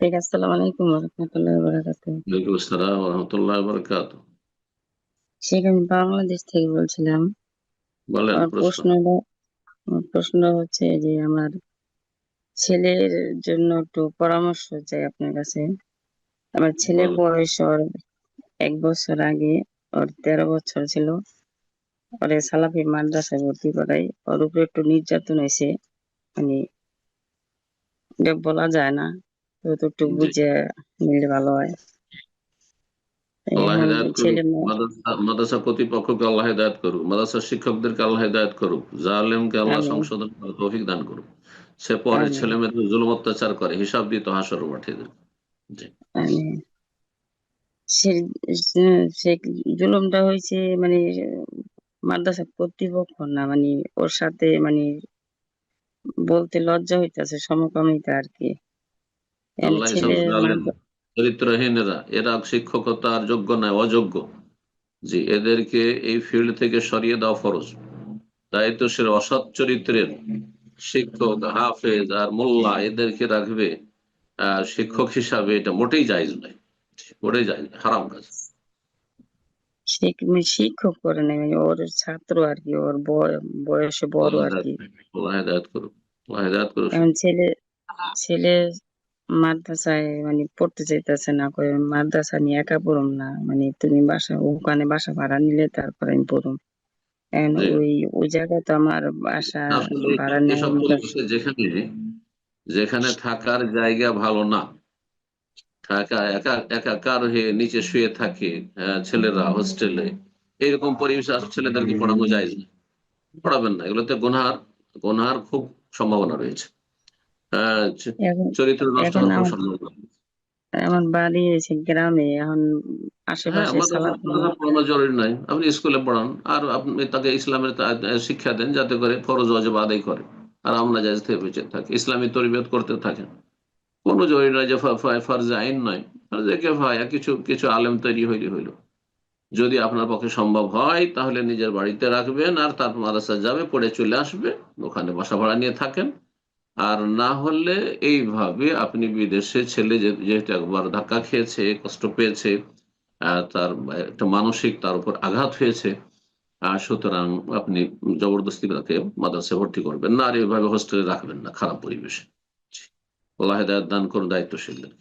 ঠিক আছে, আসসালামু আলাইকুম রহমতুল্লাহ বারাকাতু। ওয়ালাইকুম আসসালাম রহমতুল্লাহ বরকাত। শেখ, আমি বাংলাদেশ থেকে বলছিলাম। বলেন আমার প্রশ্ন। প্রশ্ন হচ্ছে যে আমার ছেলের জন্য একটু পরামর্শ চাই আপনার কাছে। আমার ছেলের বলেন। বয়স ওর 1 বছর আগে, ওর 13 বছর ছিল। ওরে সালাফি মাদ্রাসায় ভর্তি করাই, ওর উপরে একটু নির্যাতন হয়েছে। মানে এটা বলা যায় না, তো একটু জি, বুঝে নিলে ভালো হয়। আল্লাহ এখন হেদায়েত করুক। ছেলে মাদ্রাসা মাদ্রাসা কর্তৃপক্ষকে আল্লাহ হেদায়েত করুক, মাদ্রাসার শিক্ষকদেরকে আল্লাহ হেদায়েত করুক, জালেমকে আল্লাহ আমি সংশোধন করার তৌফিক দান করুক। সে পরে আমি ছেলে মেয়েদের জুলুম অত্যাচার করে, হিসাব দিত হাসর মাঠে। জি। আমি সে সে জুলুমটা হয়েছে, মানে মাদ্রাসা কর্তৃপক্ষ না, মানে ওর সাথে মানে বলতে লজ্জা হইতেছে, সমকামিতা আর কি। আল্লাহ এসব ছেলে জালেম চরিত্রহীনেরা, এরা শিক্ষকতার যোগ্য নয়, অযোগ্য। জি, এদেরকে এই ফিল্ড থেকে সরিয়ে দেওয়া ফরজ। দায়িত্বশীল অসৎ চরিত্রের শিক্ষক, হাফেজ আর মোল্লা এদেরকে রাখবে শিক্ষক হিসাবে, এটা মোটেই জায়েজ নয়। মোটেই জায়েজ নয়, হারাম কাজ। শিক্ষক করে নাই, মানে ওর ছাত্র আর কি, ওর বয়সে বড় আল্লাহ আর কি। আল্লাহ হেদায়েত করুক। আল্লাহ হেদায়েত করুক। এখন ছেলে মাদ্রাসায় মানে পড়তে চাইতেছে না, করে মাদ্রাসা নিয়ে একা পড়ুম না, মানে তুমি ওখানে বাসা ভাড়া নিলে তারপরে আমি পড়ুম। এখন জি, ওই ওই জায়গায় তো আমার বাসা আসলে ভাড়া নেওয়ার এসব মতো। পরিবেশে যেখানে যেখানে থাকার জায়গা ভালো না, থাকা একা একাকার হয়ে নিচে শুয়ে থাকে, ছেলেরা হোস্টেলে, এরকম পরিবেশে ছেলেদেরকে পড়ানো যায় না। পড়াবেন না, এগুলোতে গুনহার খুব সম্ভাবনা রয়েছে। এখন চরিত্র নষ্ট এখন হওয়ার খুব আমার সম্ভাবনা রয়েছে। আমার বাড়ি এসে গ্রামে, এখন হ্যাঁ, আশেপাশে মাদ্রাসা সালাফি। মাদ্রাসা পড়ানো জরুরি নাই, আপনি স্কুলে পড়ান আর আপনি তাকে ইসলামের শিক্ষা দেন, যাতে করে ফরজ ওয়াজিব আদায় করে আর আমরা জায়েজ থেকে বেঁচে থাকে, ইসলামী তরবিয়ত করতে থাকেন। কোনো জরুরি নয় যে ফরজে আইন নয়, ফরজে কিফায়া, কিছু কিছু আলেম তৈরি হইল। যদি আপনার পক্ষে সম্ভব হয় তাহলে নিজের বাড়িতে রাখবেন, আর তারপর মাদ্রাসা যাবে, পড়ে চলে আসবে, ওখানে বাসা ভাড়া নিয়ে থাকেন। আর না হলে এইভাবে আপনি বিদেশে, ছেলে যেহেতু একবার ধাক্কা খেয়েছে, কষ্ট পেয়েছে, তার একটা মানসিক তার উপর আঘাত হয়েছে, সুতরাং আপনি জবরদস্তি তাকে মাদ্রাসায় ভর্তি করবেন না, আর এইভাবে হোস্টেলে রাখবেন না খারাপ পরিবেশে। আল্লাহ হেদায়েত দান করুন দায়িত্বশীলদের।